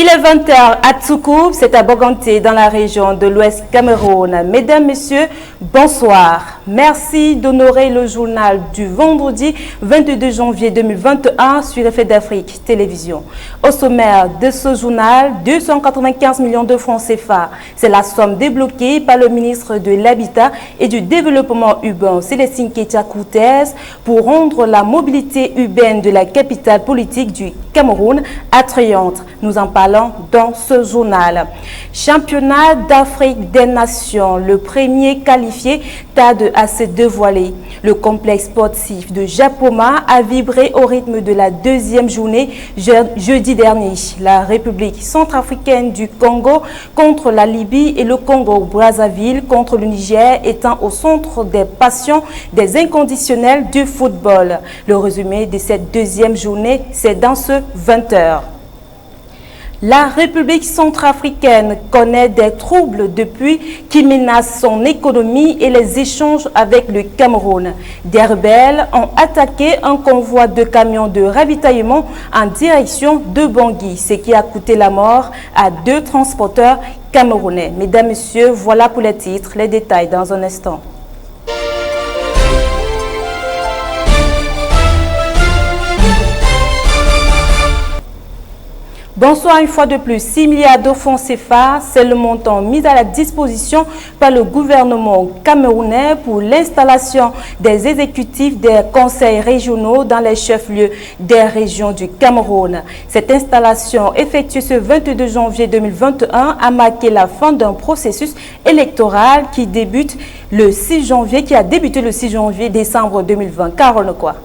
Il est 20h à Tsoukou, c'est à Boganté dans la région de l'Ouest Cameroun. Mesdames, Messieurs, bonsoir. Merci d'honorer le journal du vendredi 22 janvier 2021 sur Effet d'Afrique Télévision. Au sommaire de ce journal, 295 millions de francs CFA. C'est la somme débloquée par le ministre de l'Habitat et du Développement urbain, Célestine Kétia-Koutès, pour rendre la mobilité urbaine de la capitale politique du Cameroun attrayante. Nous en parlons dans ce journal. Championnat d'Afrique des Nations, le premier qualifié tarde à se dévoiler. Le complexe sportif de Japoma a vibré au rythme de la deuxième journée jeudi dernier. La République centrafricaine du Congo contre la Libye et le Congo-Brazzaville contre le Niger étant au centre des passions des inconditionnels du football. Le résumé de cette deuxième journée, c'est dans ce 20h. La République centrafricaine connaît des troubles depuis qui menacent son économie et les échanges avec le Cameroun. Des rebelles ont attaqué un convoi de camions de ravitaillement en direction de Bangui, ce qui a coûté la mort à 2 transporteurs camerounais. Mesdames, Messieurs, voilà pour les titres, les détails dans un instant. Bonsoir une fois de plus. 6 milliards de francs CFA, c'est le montant mis à la disposition par le gouvernement camerounais pour l'installation des exécutifs des conseils régionaux dans les chefs-lieux des régions du Cameroun. Cette installation effectuée ce 22 janvier 2021 a marqué la fin d'un processus électoral qui a débuté le 6 janvier décembre 2020. Carole quoi?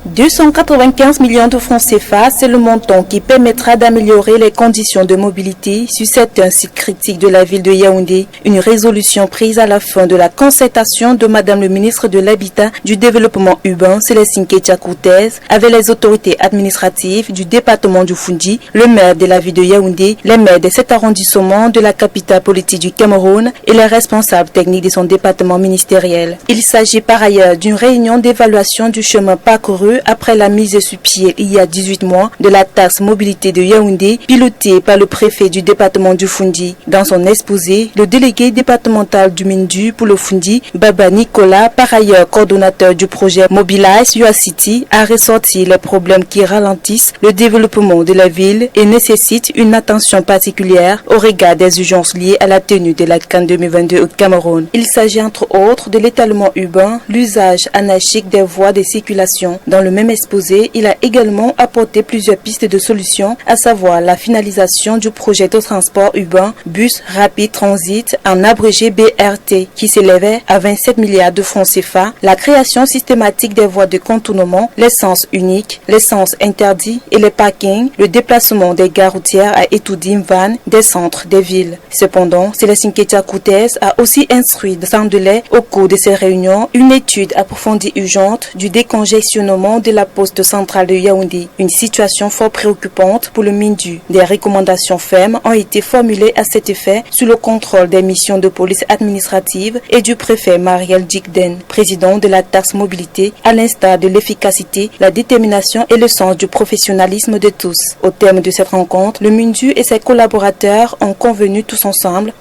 295 millions de francs CFA, c'est le montant qui permettra d'améliorer les conditions de mobilité sur certains sites critiques de la ville de Yaoundé. Une résolution prise à la fin de la concertation de Madame le ministre de l'Habitat, du Développement urbain, Célestine Kétia-Koutès, avec les autorités administratives du département du Fundi, le maire de la ville de Yaoundé, les maires des 7 arrondissements de la capitale politique du Cameroun et les responsables techniques de son département ministériel. Il s'agit par ailleurs d'une réunion d'évaluation du chemin parcouru après la mise sur pied il y a 18 mois de la taxe mobilité de Yaoundé, pilotée par le préfet du département du Fundi. Dans son exposé, le délégué départemental du Mindu pour le Fundi, Baba Nicolas, par ailleurs coordonnateur du projet Mobilize Your City, a ressorti les problèmes qui ralentissent le développement de la ville et nécessitent une attention particulière au regard des urgences liées à la tenue de la CAN 2022 au Cameroun. Il s'agit entre autres de l'étalement urbain, l'usage anarchique des voies de circulation. Dans le même exposé, il a également apporté plusieurs pistes de solutions, à savoir la finalisation du projet de transport urbain Bus Rapide Transit, en abrégé BRT, qui s'élevait à 27 milliards de francs CFA, la création systématique des voies de contournement, les sens uniques, les sens interdits et les parkings, le déplacement des gares routières à Etoudim Van des centres des villes. Cependant, Célestine Kétia-Koutès a aussi instruit sans délai au cours de ces réunions une étude approfondie urgente du décongestionnement de la poste centrale de Yaoundé, une situation fort préoccupante pour le Mindu. Des recommandations fermes ont été formulées à cet effet sous le contrôle des missions de police administrative et du préfet Mariel Dikden, président de la taxe mobilité, à l'instar de l'efficacité, la détermination et le sens du professionnalisme de tous. Au terme de cette rencontre, le Mindu et ses collaborateurs ont convenu tous ensemble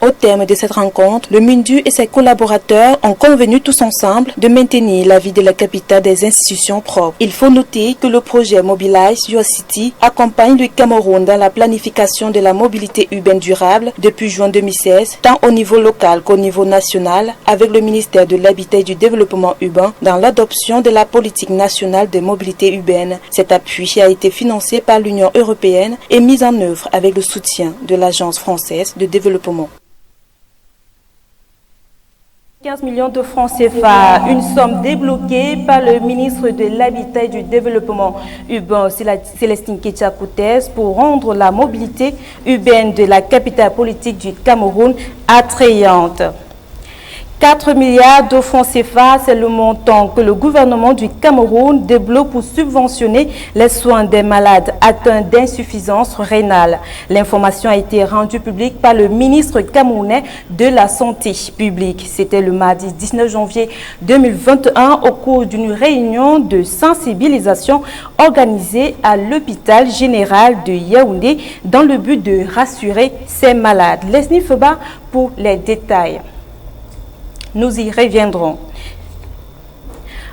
de maintenir la vie de la capitale des institutions propres. Il faut noter que le projet Mobilize Your City accompagne le Cameroun dans la planification de la mobilité urbaine durable depuis juin 2016, tant au niveau local qu'au niveau national, avec le ministère de l'Habitat et du Développement urbain dans l'adoption de la politique nationale de mobilité urbaine. Cet appui a été financé par l'Union européenne et mis en œuvre avec le soutien de l'Agence française de développement. 15 millions de francs CFA, une somme débloquée par le ministre de l'Habitat et du Développement urbain, Célestine Kétia-Koutès, pour rendre la mobilité urbaine de la capitale politique du Cameroun attrayante. 4 milliards de francs CFA, c'est le montant que le gouvernement du Cameroun débloque pour subventionner les soins des malades atteints d'insuffisance rénale. L'information a été rendue publique par le ministre camerounais de la Santé publique. C'était le mardi 19 janvier 2021 au cours d'une réunion de sensibilisation organisée à l'hôpital général de Yaoundé dans le but de rassurer ces malades. Leslie Feba pour les détails. Nous y reviendrons.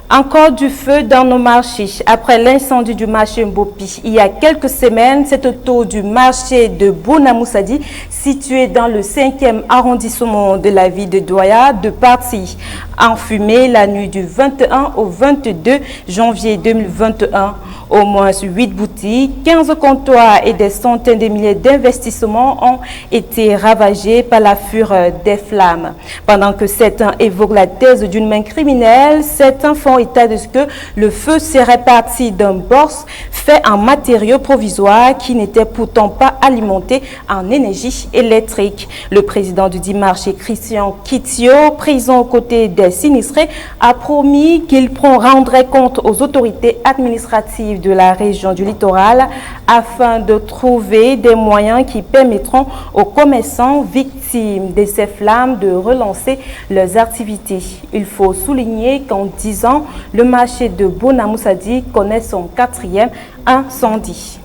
Encore du feu dans nos marchés. Après l'incendie du marché Mbopi, il y a quelques semaines, c'est au tour du marché de Bonamoussadi, situé dans le 5e arrondissement de la ville de Douala, de partir en fumée la nuit du 21 au 22 janvier 2021. Au moins 8 boutiques, 15 comptoirs et des centaines de milliers d'investissements ont été ravagés par la fureur des flammes. Pendant que certains évoquent la thèse d'une main criminelle, certains font état de ce que le feu serait parti d'un box fait en matériaux provisoires qui n'était pourtant pas alimenté en énergie électrique. Le président du dit marché, Christian Kitio, présent aux côtés des sinistrés, a promis qu'il rendrait compte aux autorités administratives de la région du littoral afin de trouver des moyens qui permettront aux commerçants victimes de ces flammes de relancer leurs activités. Il faut souligner qu'en 10 ans, le marché de Bonamoussadi connaît son 4e incendie.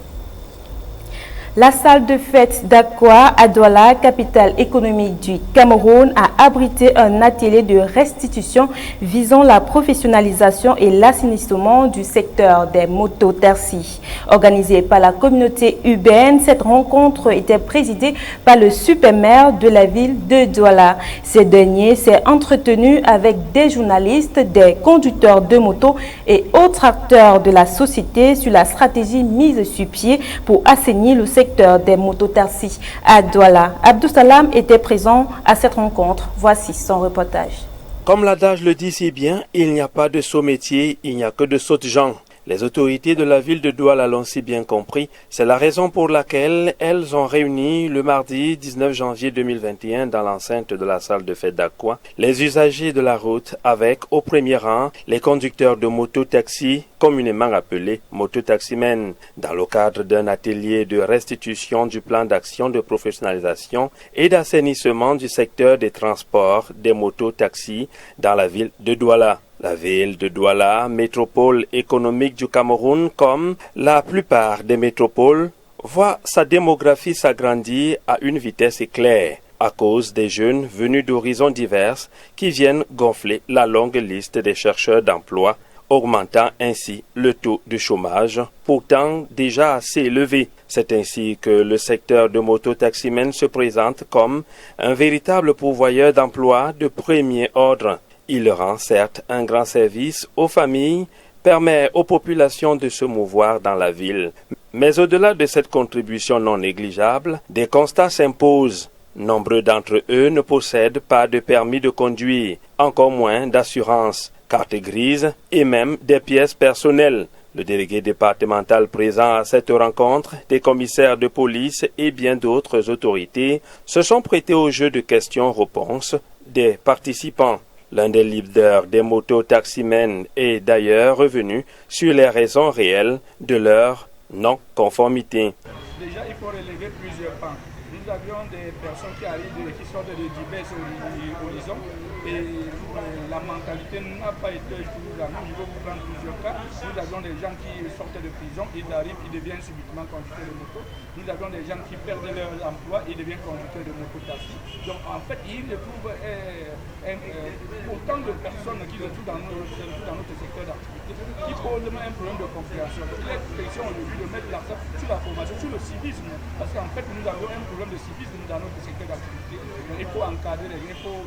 La salle de fête d'Aqua à Douala, capitale économique du Cameroun, a abrité un atelier de restitution visant la professionnalisation et l'assainissement du secteur des mototaxis. Organisée par la communauté urbaine, cette rencontre était présidée par le super-maire de la ville de Douala. Ce dernier s'est entretenu avec des journalistes, des conducteurs de motos et autres acteurs de la société sur la stratégie mise sur pied pour assainir le secteur des mototaxis à Douala. Abdou Salam était présent à cette rencontre. Voici son reportage. Comme l'adage le dit si bien, il n'y a pas de saut métier, il n'y a que de sautes gens. Les autorités de la ville de Douala l'ont si bien compris. C'est la raison pour laquelle elles ont réuni le mardi 19 janvier 2021 dans l'enceinte de la salle de fête d'Aqua les usagers de la route avec, au premier rang, les conducteurs de mototaxis, communément appelés mototaximens, dans le cadre d'un atelier de restitution du plan d'action de professionnalisation et d'assainissement du secteur des transports des mototaxis dans la ville de Douala. La ville de Douala, métropole économique du Cameroun, comme la plupart des métropoles, voit sa démographie s'agrandir à une vitesse éclair à cause des jeunes venus d'horizons divers qui viennent gonfler la longue liste des chercheurs d'emploi, augmentant ainsi le taux de chômage, pourtant déjà assez élevé. C'est ainsi que le secteur de mototaximens se présente comme un véritable pourvoyeur d'emplois de premier ordre. Il rend certes un grand service aux familles, permet aux populations de se mouvoir dans la ville. Mais au-delà de cette contribution non négligeable, des constats s'imposent. Nombreux d'entre eux ne possèdent pas de permis de conduire, encore moins d'assurance, carte grise et même des pièces personnelles. Le délégué départemental présent à cette rencontre, des commissaires de police et bien d'autres autorités se sont prêtés au jeu de questions-réponses des participants. L'un des leaders des mototaximens est d'ailleurs revenu sur les raisons réelles de leur non-conformité. Déjà, il faut relever plusieurs pans. Nous avions des personnes qui arrivent, qui sortent de divers horizons et la mentalité n'a pas été toujours la même. Je vais vous prendre plusieurs cas. Nous avions des gens qui sortent de prison, ils arrivent, ils deviennent subitement conducteurs de moto. Nous avions des gens qui perdent leur emploi, ils deviennent conducteurs de moto-taxi. Donc en fait, ils retrouvent autant de personnes qui se trouvent dans notre secteur d'activité qui posent un problème de compréhension. Il est question aujourd'hui de mettre l'accent sur la formation, sur le civisme. Parce qu'en fait, nous avons un problème de civisme dans notre secteur d'activité. Il faut encadrer, il faut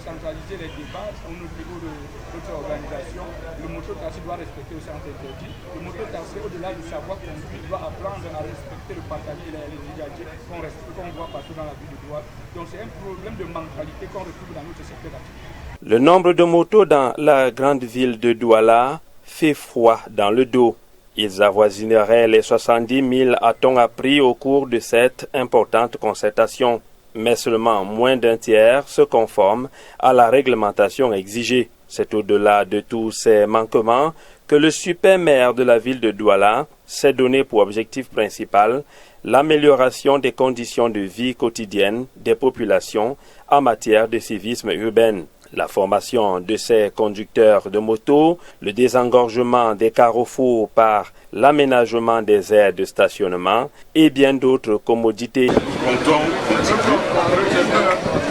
centraliser les débats au niveau de notre organisation. Le moto-taxi doit respecter le centre interdit. Le moto-taxi, au-delà du savoir conduire, doit apprendre à respecter le partage et les usagers qu'on voit partout dans la ville de Douala. Donc c'est un problème de mentalité qu'on retrouve dans notre secteur d'activité. Le nombre de motos dans la grande ville de Douala fait froid dans le dos. Ils avoisineraient les 70 000 a-t-on appris au cours de cette importante concertation. mais seulement moins d'un tiers se conforme à la réglementation exigée. C'est au-delà de tous ces manquements que le super maire de la ville de Douala s'est donné pour objectif principal l'amélioration des conditions de vie quotidiennes des populations en matière de civisme urbain. La formation de ces conducteurs de moto, le désengorgement des carrefours par l'aménagement des aires de stationnement et bien d'autres commodités. Nous comptons contribuer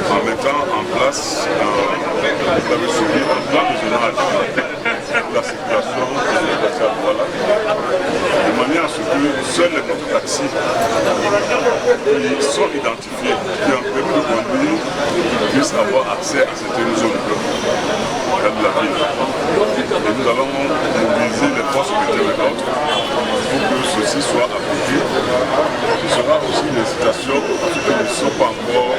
en mettant en place un plan régional de la circulation de Douala, de manière à ce que seuls les mototaxis qui sont identifiés, qui ont permis de conduire, puissent avoir accès à certaines zones de la ville. Et nous allons mobiliser les forces de terrain et autres pour que ceci soit appliqué. Ce sera aussi une incitation pour ceux qui ne sont pas encore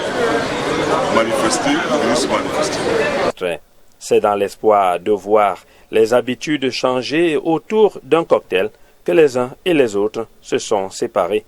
manifestés, de se manifester. C'est dans l'espoir de voir les habitudes changer autour d'un cocktail que les uns et les autres se sont séparés.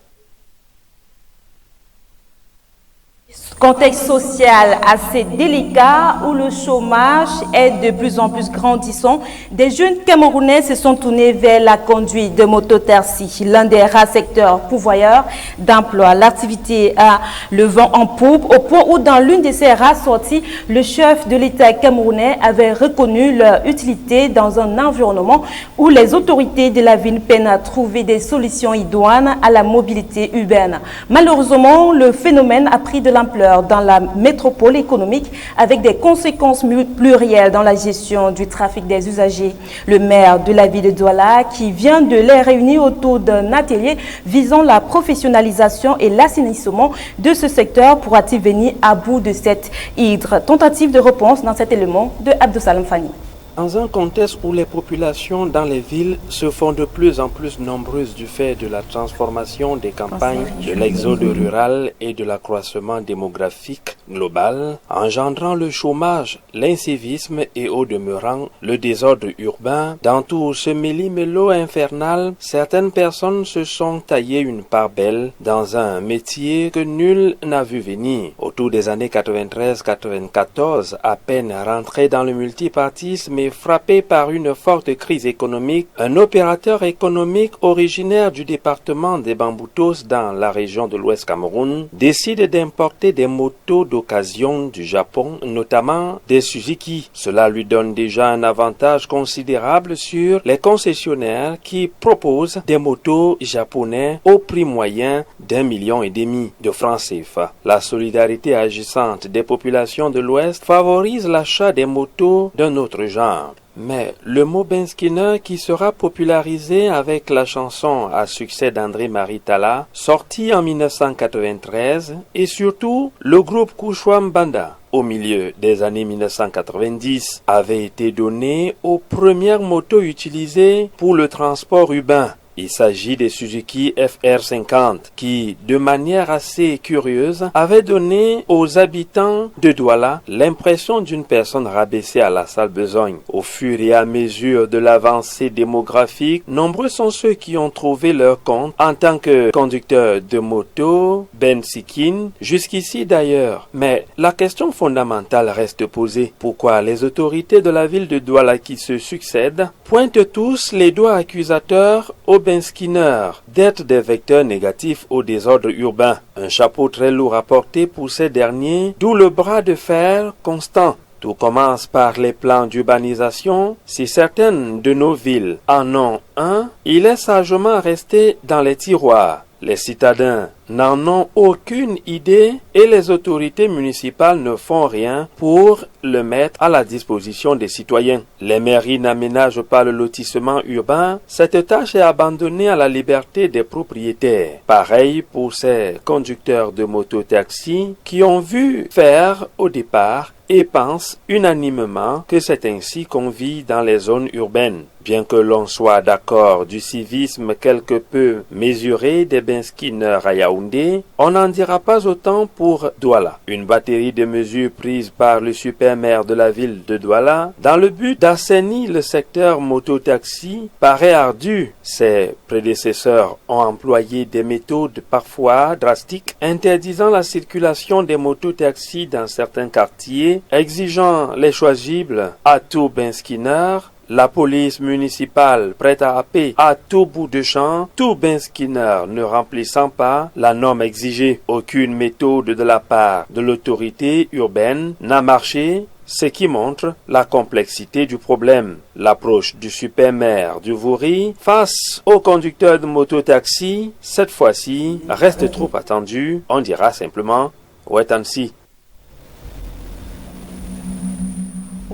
Contexte social assez délicat où le chômage est de plus en plus grandissant, des jeunes Camerounais se sont tournés vers la conduite de mototaxi, l'un des rares secteurs pourvoyeurs d'emploi. L'activité a le vent en poupe au point où dans l'une de ces rares sorties, le chef de l'État camerounais avait reconnu leur utilité dans un environnement où les autorités de la ville peinent à trouver des solutions idoines à la mobilité urbaine. Malheureusement, le phénomène a pris de l'ampleur dans la métropole économique avec des conséquences plurielles dans la gestion du trafic des usagers. Le maire de la ville de Douala, qui vient de les réunir autour d'un atelier visant la professionnalisation et l'assainissement de ce secteur, pourra-t-il venir à bout de cette hydre? Tentative de réponse dans cet élément de Abdosalam Fani. Dans un contexte où les populations dans les villes se font de plus en plus nombreuses du fait de la transformation des campagnes, de l'exode rural et de l'accroissement démographique global, engendrant le chômage, l'incivisme et au demeurant le désordre urbain, dans tout ce méli-mélo infernal, certaines personnes se sont taillées une part belle dans un métier que nul n'a vu venir. Autour des années 93-94, à peine rentré dans le multipartisme et frappé par une forte crise économique, un opérateur économique originaire du département des Bamboutos dans la région de l'Ouest Cameroun décide d'importer des motos d'occasion du Japon, notamment des Suzuki. Cela lui donne déjà un avantage considérable sur les concessionnaires qui proposent des motos japonais au prix moyen d'1,5 million de francs CFA. La solidarité agissante des populations de l'Ouest favorise l'achat des motos d'un autre genre. Mais le mot Benskiner qui sera popularisé avec la chanson à succès d'André-Marie Talla, sortie en 1993, et surtout le groupe Kouchouam Banda, au milieu des années 1990, avait été donné aux premières motos utilisées pour le transport urbain. Il s'agit des Suzuki FR50 qui, de manière assez curieuse, avaient donné aux habitants de Douala l'impression d'une personne rabaissée à la sale besogne. Au fur et à mesure de l'avancée démographique, nombreux sont ceux qui ont trouvé leur compte en tant que conducteurs de moto, bensikin, jusqu'ici d'ailleurs. Mais la question fondamentale reste posée. Pourquoi les autorités de la ville de Douala qui se succèdent pointent tous les doigts accusateurs aux benskinners d'être des vecteurs négatifs au désordre urbain? Un chapeau très lourd à porter pour ces derniers, d'où le bras de fer constant. Tout commence par les plans d'urbanisation. Si certaines de nos villes en ont un, il est sagement resté dans les tiroirs. Les citadins n'en ont aucune idée et les autorités municipales ne font rien pour le mettre à la disposition des citoyens. Les mairies n'aménagent pas le lotissement urbain. Cette tâche est abandonnée à la liberté des propriétaires. Pareil pour ces conducteurs de mototaxi qui ont vu faire au départ et pensent unanimement que c'est ainsi qu'on vit dans les zones urbaines. Bien que l'on soit d'accord du civisme quelque peu mesuré des benskinners à Yaoundé, on n'en dira pas autant pour Douala. Une batterie de mesures prises par le super maire de la ville de Douala dans le but d'assainir le secteur moto-taxi paraît ardue. Ses prédécesseurs ont employé des méthodes parfois drastiques, interdisant la circulation des moto-taxis dans certains quartiers, exigeant les choisibles à tout benskiner, la police municipale prête à happer à tout bout de champ, tout benskiner ne remplissant pas la norme exigée. Aucune méthode de la part de l'autorité urbaine n'a marché, ce qui montre la complexité du problème. L'approche du super maire du Vouri face aux conducteurs de moto-taxi, cette fois-ci, reste trop attendue. On dira simplement wait and see.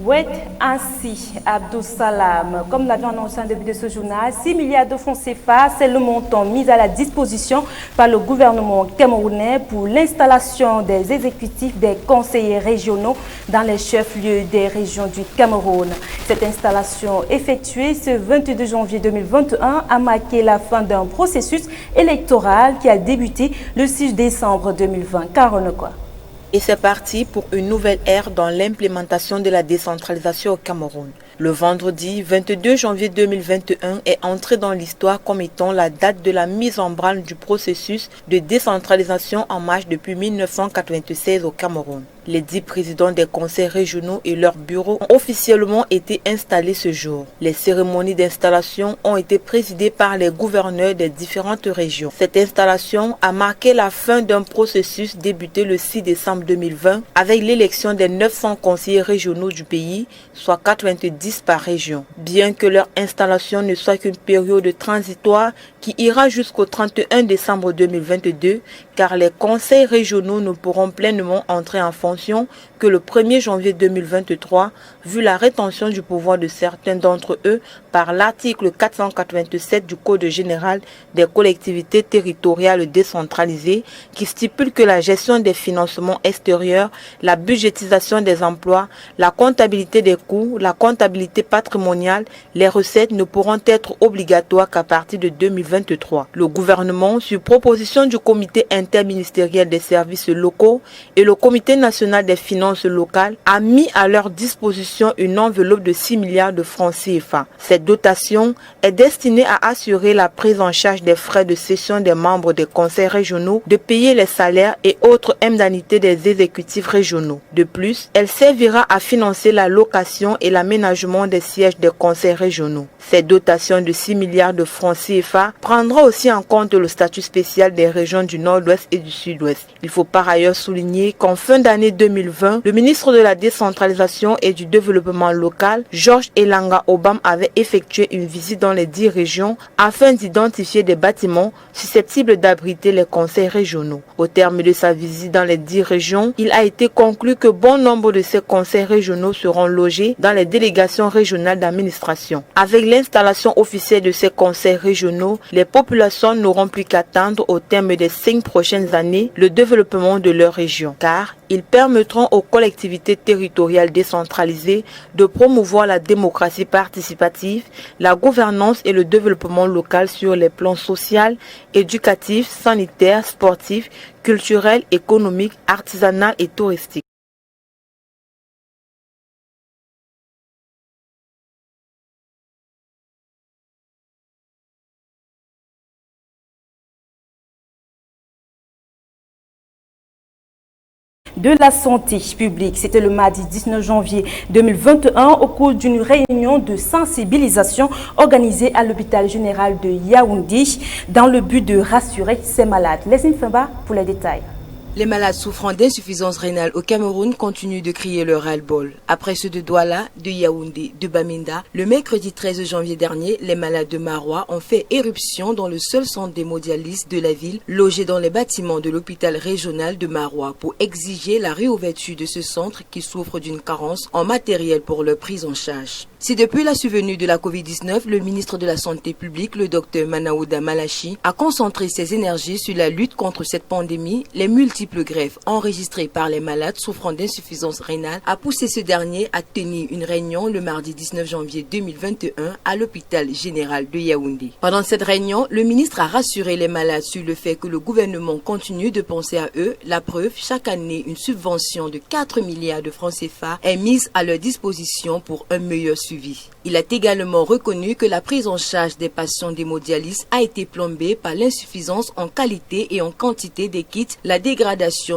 Wait ainsi, Abdou Salam. Comme l'avions annoncé en début de ce journal, 6 milliards de francs CFA, c'est le montant mis à la disposition par le gouvernement camerounais pour l'installation des exécutifs des conseillers régionaux dans les chefs-lieux des régions du Cameroun. Cette installation effectuée ce 22 janvier 2021 a marqué la fin d'un processus électoral qui a débuté le 6 décembre 2020. Caroline quoi. Et c'est parti pour une nouvelle ère dans l'implémentation de la décentralisation au Cameroun. Le vendredi 22 janvier 2021 est entré dans l'histoire comme étant la date de la mise en branle du processus de décentralisation en marche depuis 1996 au Cameroun. Les 10 présidents des conseils régionaux et leurs bureaux ont officiellement été installés ce jour. Les cérémonies d'installation ont été présidées par les gouverneurs des différentes régions. Cette installation a marqué la fin d'un processus débuté le 6 décembre 2020 avec l'élection des 900 conseillers régionaux du pays, soit 90 par région. Bien que leur installation ne soit qu'une période transitoire qui ira jusqu'au 31 décembre 2022, car les conseils régionaux ne pourront pleinement entrer en fonction que le 1er janvier 2023, vu la rétention du pouvoir de certains d'entre eux par l'article 487 du Code général des collectivités territoriales décentralisées qui stipule que la gestion des financements extérieurs, la budgétisation des emplois, la comptabilité des coûts, la comptabilité patrimoniale, les recettes ne pourront être obligatoires qu'à partir de 2023. Le gouvernement, sur proposition du comité interministériel des services locaux et le comité national des finances locales, a mis à leur disposition une enveloppe de 6 milliards de francs CFA. Cette dotation est destinée à assurer la prise en charge des frais de session des membres des conseils régionaux, de payer les salaires et autres indemnités des exécutifs régionaux. De plus, elle servira à financer la location et l'aménagement des sièges des conseils régionaux. Cette dotation de 6 milliards de francs CFA prendra aussi en compte le statut spécial des régions du Nord-Ouest et du Sud-Ouest. Il faut par ailleurs souligner qu'en fin d'année 2020, le ministre de la décentralisation et du développement local, Georges Elanga Obam, avait effectué une visite dans les 10 régions afin d'identifier des bâtiments susceptibles d'abriter les conseils régionaux. Au terme de sa visite dans les 10 régions, il a été conclu que bon nombre de ces conseils régionaux seront logés dans les délégations régionales d'administration. Avec l'installation officielle de ces conseils régionaux, les populations n'auront plus qu'à attendre au terme des 5 prochaines années le développement de leur région, car ils permettront aux collectivités territoriales décentralisées de promouvoir la démocratie participative, la gouvernance et le développement local sur les plans social, éducatif, sanitaire, sportif, culturel, économique, artisanal et touristique. De la santé publique. C'était le mardi 19 janvier 2021 au cours d'une réunion de sensibilisation organisée à l'hôpital général de Yaoundé dans le but de rassurer ses malades. Les Infamba pour les détails. Les malades souffrant d'insuffisance rénale au Cameroun continuent de crier leur ras-le-bol. Après ceux de Douala, de Yaoundé, de Bamenda, le mercredi 13 janvier dernier, les malades de Maroua ont fait éruption dans le seul centre d'hémodialyse de la ville, logé dans les bâtiments de l'hôpital régional de Maroua, pour exiger la réouverture de ce centre qui souffre d'une carence en matériel pour leur prise en charge. Si depuis la survenue de la Covid-19, le ministre de la Santé publique, le docteur Manaouda Malachi, a concentré ses énergies sur la lutte contre cette pandémie, les multiples multiples greffes enregistrées par les malades souffrant d'insuffisance rénale a poussé ce dernier à tenir une réunion le mardi 19 janvier 2021 à l'hôpital général de Yaoundé. Pendant cette réunion, le ministre a rassuré les malades sur le fait que le gouvernement continue de penser à eux. La preuve, chaque année, une subvention de 4 milliards de francs CFA est mise à leur disposition pour un meilleur suivi. Il a également reconnu que la prise en charge des patients d'hémodialyse a été plombée par l'insuffisance en qualité et en quantité des kits, la dégradation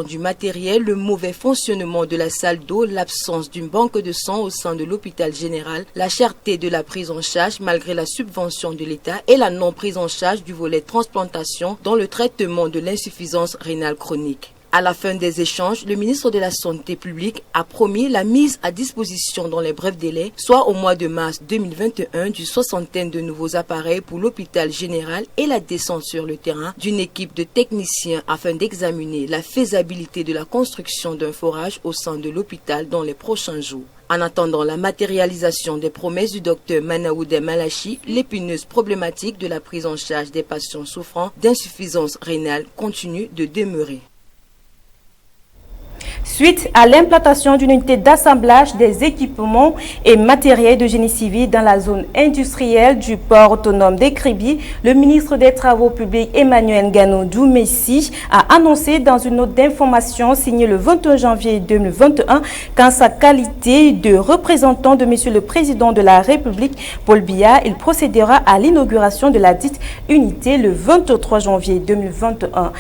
du matériel, le mauvais fonctionnement de la salle d'eau, l'absence d'une banque de sang au sein de l'hôpital général, la cherté de la prise en charge malgré la subvention de l'État et la non prise en charge du volet transplantation dans le traitement de l'insuffisance rénale chronique. À la fin des échanges, le ministre de la Santé publique a promis la mise à disposition dans les brefs délais, soit au mois de mars 2021, d'une soixantaine de nouveaux appareils pour l'hôpital général et la descente sur le terrain d'une équipe de techniciens afin d'examiner la faisabilité de la construction d'un forage au sein de l'hôpital dans les prochains jours. En attendant la matérialisation des promesses du docteur Manaoudé Malachi, l'épineuse problématique de la prise en charge des patients souffrant d'insuffisance rénale continue de demeurer. Suite à l'implantation d'une unité d'assemblage des équipements et matériels de génie civil dans la zone industrielle du port autonome d'Ekribi, le ministre des Travaux publics Emmanuel Ngannou Messi a annoncé dans une note d'information signée le 21 janvier 2021 qu'en sa qualité de représentant de Monsieur le Président de la République, Paul Biya, il procédera à l'inauguration de la dite unité le 23 janvier 2021.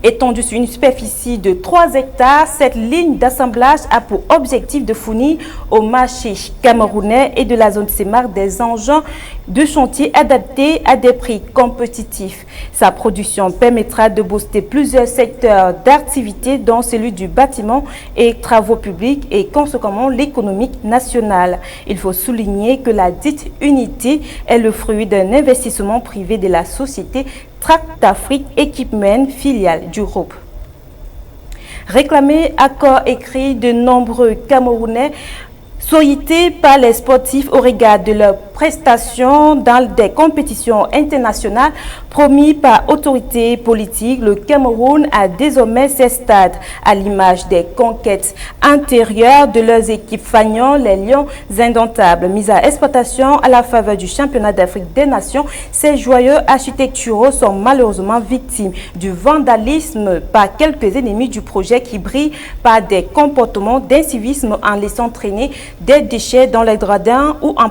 Étendue sur une superficie de 3 hectares, cette ligne d'assemblage a pour objectif de fournir au marché camerounais et de la zone CEMAR des engins de chantier adaptés à des prix compétitifs. Sa production permettra de booster plusieurs secteurs d'activité, dont celui du bâtiment et travaux publics et conséquemment l'économie nationale. Il faut souligner que la dite unité est le fruit d'un investissement privé de la société Tract Afrique Equipment, filiale du groupe. Réclamer accord écrit de nombreux Camerounais sollicités par les sportifs au regard de leurs prestations dans des compétitions internationales promis par autorités politiques. Le Cameroun a désormais ses stades à l'image des conquêtes antérieures de leurs équipes fanions, les Lions indomptables. Mis à exploitation à la faveur du championnat d'Afrique des Nations, ces joyaux architecturaux sont malheureusement victimes du vandalisme par quelques ennemis du projet qui brillent par des comportements d'incivisme en laissant traîner des déchets dans les gradins ou en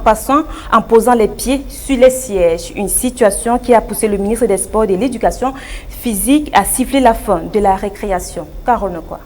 posant les pieds sur les sièges. Une situation qui a poussé le ministre des Sports et de l'Éducation physique à siffler la fin de la récréation. Carole Nekwa.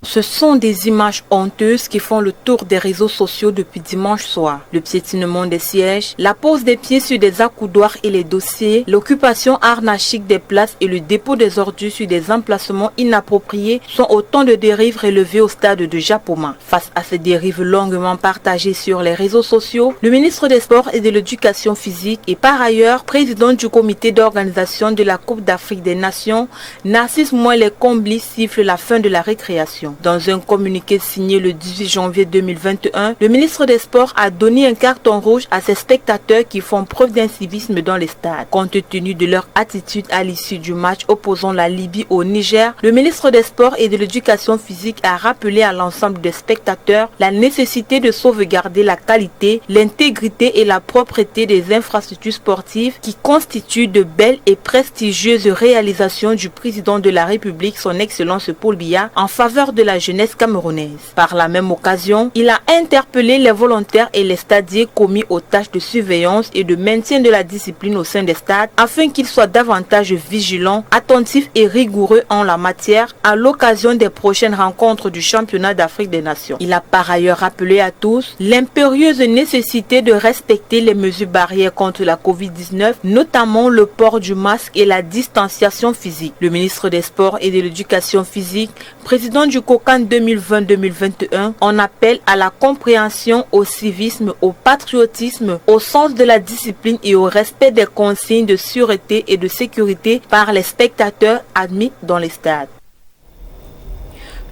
Ce sont des images honteuses qui font le tour des réseaux sociaux depuis dimanche soir. Le piétinement des sièges, la pose des pieds sur des accoudoirs et les dossiers, l'occupation anarchique des places et le dépôt des ordures sur des emplacements inappropriés sont autant de dérives relevées au stade de Japoma. Face à ces dérives longuement partagées sur les réseaux sociaux, le ministre des Sports et de l'Éducation physique et par ailleurs président du comité d'organisation de la Coupe d'Afrique des Nations, Narcisse Moelle-Combli siffle la fin de la récréation. Dans un communiqué signé le 18 janvier 2021, le ministre des Sports a donné un carton rouge à ces spectateurs qui font preuve d'incivisme dans les stades. Compte tenu de leur attitude à l'issue du match opposant la Libye au Niger, le ministre des Sports et de l'Éducation physique a rappelé à l'ensemble des spectateurs la nécessité de sauvegarder la qualité, l'intégrité et la propreté des infrastructures sportives qui constituent de belles et prestigieuses réalisations du président de la République, son Excellence Paul Biya, en faveur de la jeunesse camerounaise. Par la même occasion, il a interpellé les volontaires et les stadiers commis aux tâches de surveillance et de maintien de la discipline au sein des stades afin qu'ils soient davantage vigilants, attentifs et rigoureux en la matière à l'occasion des prochaines rencontres du championnat d'Afrique des Nations. Il a par ailleurs rappelé à tous l'impérieuse nécessité de respecter les mesures barrières contre la Covid-19, notamment le port du masque et la distanciation physique. Le ministre des Sports et de l'Éducation physique, président du COCAN 2020-2021, on appelle à la compréhension, au civisme, au patriotisme, au sens de la discipline et au respect des consignes de sûreté et de sécurité par les spectateurs admis dans les stades.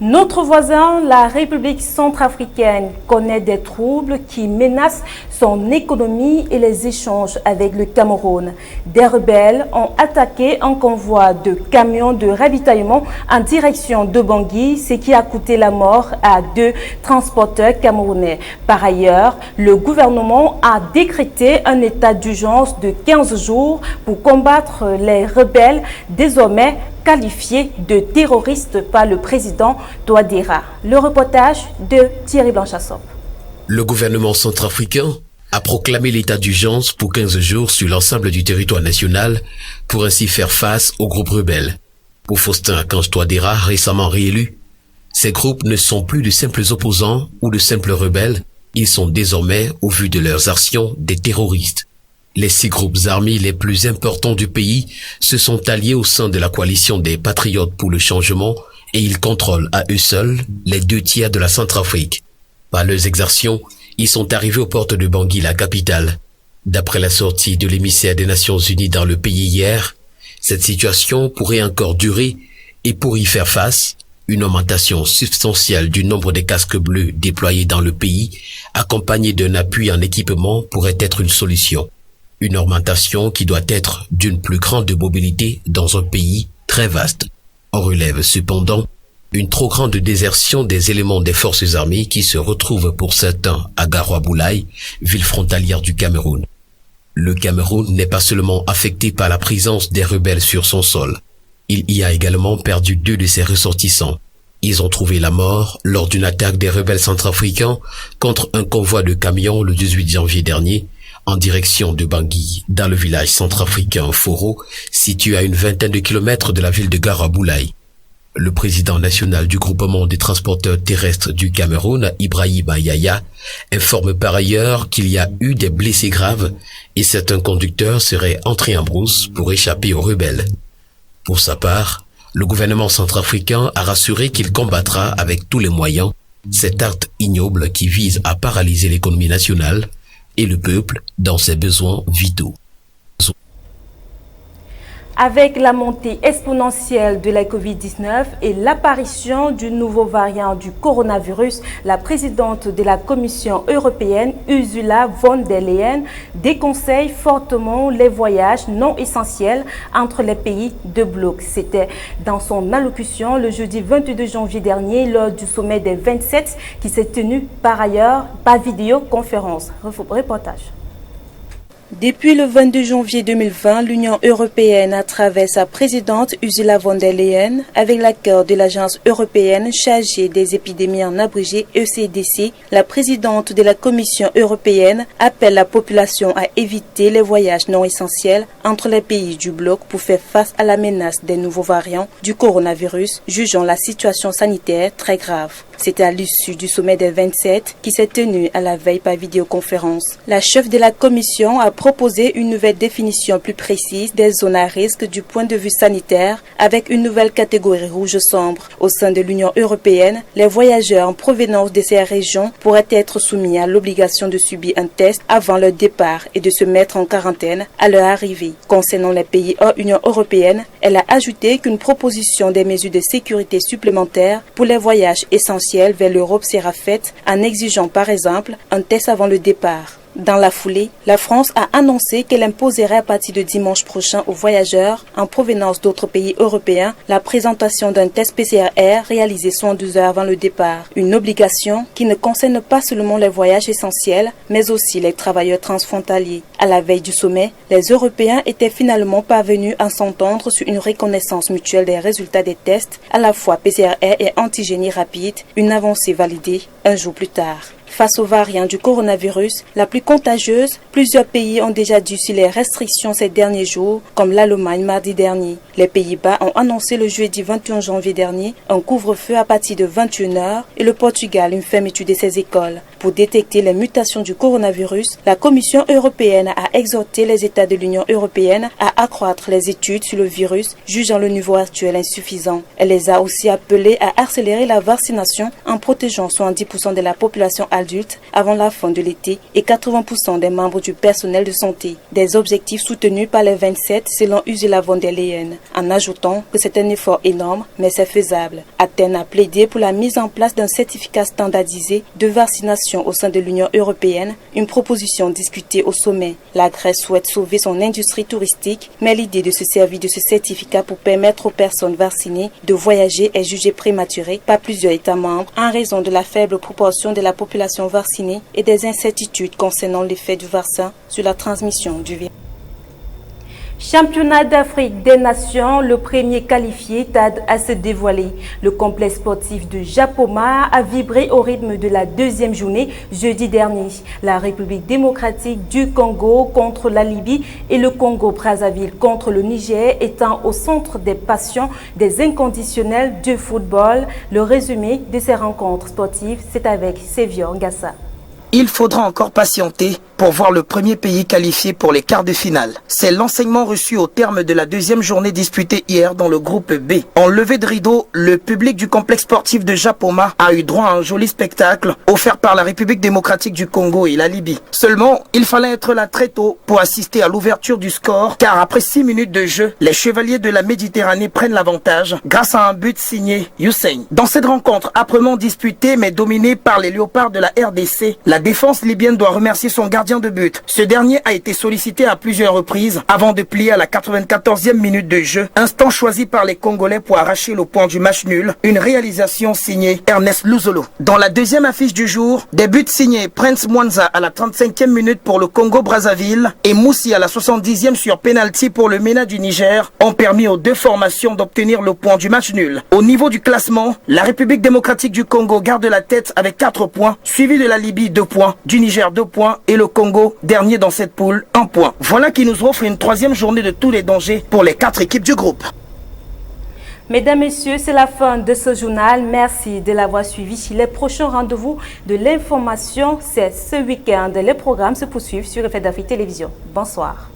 Notre voisin, la République centrafricaine, connaît des troubles qui menacent son économie et les échanges avec le Cameroun. Des rebelles ont attaqué un convoi de camions de ravitaillement en direction de Bangui, ce qui a coûté la mort à 2 transporteurs camerounais. Par ailleurs, le gouvernement a décrété un état d'urgence de 15 jours pour combattre les rebelles, désormais qualifiés de terroristes par le président Touadéra. Le reportage de Thierry Blanchassop. Le gouvernement centrafricain a proclamé l'état d'urgence pour 15 jours sur l'ensemble du territoire national pour ainsi faire face aux groupes rebelles. Pour Faustin Archange Touadéra, récemment réélu, ces groupes ne sont plus de simples opposants ou de simples rebelles, ils sont désormais, au vu de leurs actions, des terroristes. Les 6 groupes armés les plus importants du pays se sont alliés au sein de la coalition des Patriotes pour le changement et ils contrôlent à eux seuls les 2 tiers de la Centrafrique. Par leurs exactions, ils sont arrivés aux portes de Bangui, la capitale. D'après la sortie de l'émissaire des Nations Unies dans le pays hier, cette situation pourrait encore durer et pour y faire face, une augmentation substantielle du nombre des casques bleus déployés dans le pays, accompagnée d'un appui en équipement, pourrait être une solution. Une augmentation qui doit être d'une plus grande mobilité dans un pays très vaste. On relève cependant une trop grande désertion des éléments des forces armées qui se retrouvent pour certains à Garoua-Boulaye, ville frontalière du Cameroun. Le Cameroun n'est pas seulement affecté par la présence des rebelles sur son sol. Il y a également perdu 2 de ses ressortissants. Ils ont trouvé la mort lors d'une attaque des rebelles centrafricains contre un convoi de camions le 18 janvier dernier, en direction de Bangui, dans le village centrafricain Foro, situé à une vingtaine de kilomètres de la ville de Garoua-Boulaye. Le président national du groupement des transporteurs terrestres du Cameroun, Ibrahima Yaya, informe par ailleurs qu'il y a eu des blessés graves et certains conducteurs seraient entrés en brousse pour échapper aux rebelles. Pour sa part, le gouvernement centrafricain a rassuré qu'il combattra avec tous les moyens cet acte ignoble qui vise à paralyser l'économie nationale et le peuple dans ses besoins vitaux. Avec la montée exponentielle de la Covid-19 et l'apparition du nouveau variant du coronavirus, la présidente de la Commission européenne, Ursula von der Leyen, déconseille fortement les voyages non essentiels entre les pays de bloc. C'était dans son allocution le jeudi 22 janvier dernier lors du sommet des 27 qui s'est tenu par ailleurs par vidéoconférence. Reportage. Depuis le 22 janvier 2020, l'Union européenne, à travers sa présidente Ursula von der Leyen, avec l'accord de l'Agence européenne chargée des épidémies en abrégé ECDC, la présidente de la Commission européenne appelle la population à éviter les voyages non essentiels entre les pays du bloc pour faire face à la menace des nouveaux variants du coronavirus, jugeant la situation sanitaire très grave. C'était à l'issue du sommet des 27 qui s'est tenu à la veille par vidéoconférence. La chef de la Commission a proposé une nouvelle définition plus précise des zones à risque du point de vue sanitaire avec une nouvelle catégorie rouge sombre. Au sein de l'Union européenne, les voyageurs en provenance de ces régions pourraient être soumis à l'obligation de subir un test avant leur départ et de se mettre en quarantaine à leur arrivée. Concernant les pays hors Union européenne, elle a ajouté qu'une proposition des mesures de sécurité supplémentaires pour les voyages essentiels vers l'Europe sera faite en exigeant par exemple un test avant le départ. Dans la foulée, la France a annoncé qu'elle imposerait à partir de dimanche prochain aux voyageurs en provenance d'autres pays européens la présentation d'un test PCR réalisé 72 heures avant le départ. Une obligation qui ne concerne pas seulement les voyages essentiels, mais aussi les travailleurs transfrontaliers. À la veille du sommet, les Européens étaient finalement parvenus à s'entendre sur une reconnaissance mutuelle des résultats des tests, à la fois PCR et antigénie rapide, une avancée validée un jour plus tard. Face aux variants du coronavirus, la plus contagieuse, plusieurs pays ont déjà durci les restrictions ces derniers jours, comme l'Allemagne mardi dernier. Les Pays-Bas ont annoncé le jeudi 21 janvier dernier un couvre-feu à partir de 21 h et le Portugal une fermeture de ses écoles. Pour détecter les mutations du coronavirus, la Commission européenne a exhorté les États de l'Union européenne à accroître les études sur le virus, jugeant le niveau actuel insuffisant. Elle les a aussi appelés à accélérer la vaccination en protégeant 70% de la population adulte avant la fin de l'été et 80% des membres du personnel de santé. Des objectifs soutenus par les 27 selon Ursula von der Leyen, en ajoutant que c'est un effort énorme, mais c'est faisable. Athènes a plaidé pour la mise en place d'un certificat standardisé de vaccination au sein de l'Union européenne, une proposition discutée au sommet. La Grèce souhaite sauver son industrie touristique, mais l'idée de se servir de ce certificat pour permettre aux personnes vaccinées de voyager est jugée prématurée par plusieurs États membres en raison de la faible proportion de la population vaccinée et des incertitudes concernant l'effet du vaccin sur la transmission du virus. Championnat d'Afrique des Nations, le premier qualifié tarde à se dévoiler. Le complexe sportif de Japoma a vibré au rythme de la deuxième journée jeudi dernier. La République démocratique du Congo contre la Libye et le Congo-Brazzaville contre le Niger étant au centre des passions des inconditionnels du football. Le résumé de ces rencontres sportives, c'est avec Sévior Ngassa. Il faudra encore patienter pour voir le premier pays qualifié pour les quarts de finale. C'est l'enseignement reçu au terme de la deuxième journée disputée hier dans le groupe B. En levée de rideau, le public du complexe sportif de Japoma a eu droit à un joli spectacle offert par la République démocratique du Congo et la Libye. Seulement, il fallait être là très tôt pour assister à l'ouverture du score, car après 6 minutes de jeu, les chevaliers de la Méditerranée prennent l'avantage grâce à un but signé Hussein. Dans cette rencontre âprement disputée mais dominée par les léopards de la RDC, la défense libyenne doit remercier son gardien de but. Ce dernier a été sollicité à plusieurs reprises avant de plier à la 94e minute de jeu, instant choisi par les Congolais pour arracher le point du match nul, une réalisation signée Ernest Luzolo. Dans la deuxième affiche du jour, des buts signés Prince Mwanza à la 35e minute pour le Congo-Brazzaville et Moussi à la 70e sur penalty pour le MENA du Niger ont permis aux deux formations d'obtenir le point du match nul. Au niveau du classement, la République démocratique du Congo garde la tête avec 4 points, suivi de la Libye 2 points, du Niger 2 points et le Congo dernier dans cette poule 1 point. Voilà qui nous offre une troisième journée de tous les dangers pour les 4 équipes du groupe. Mesdames, Messieurs, c'est la fin de ce journal. Merci de l'avoir suivi. Les prochains rendez-vous de l'information, c'est ce week-end. Les programmes se poursuivent sur Effet d'Afrique Télévision. Bonsoir.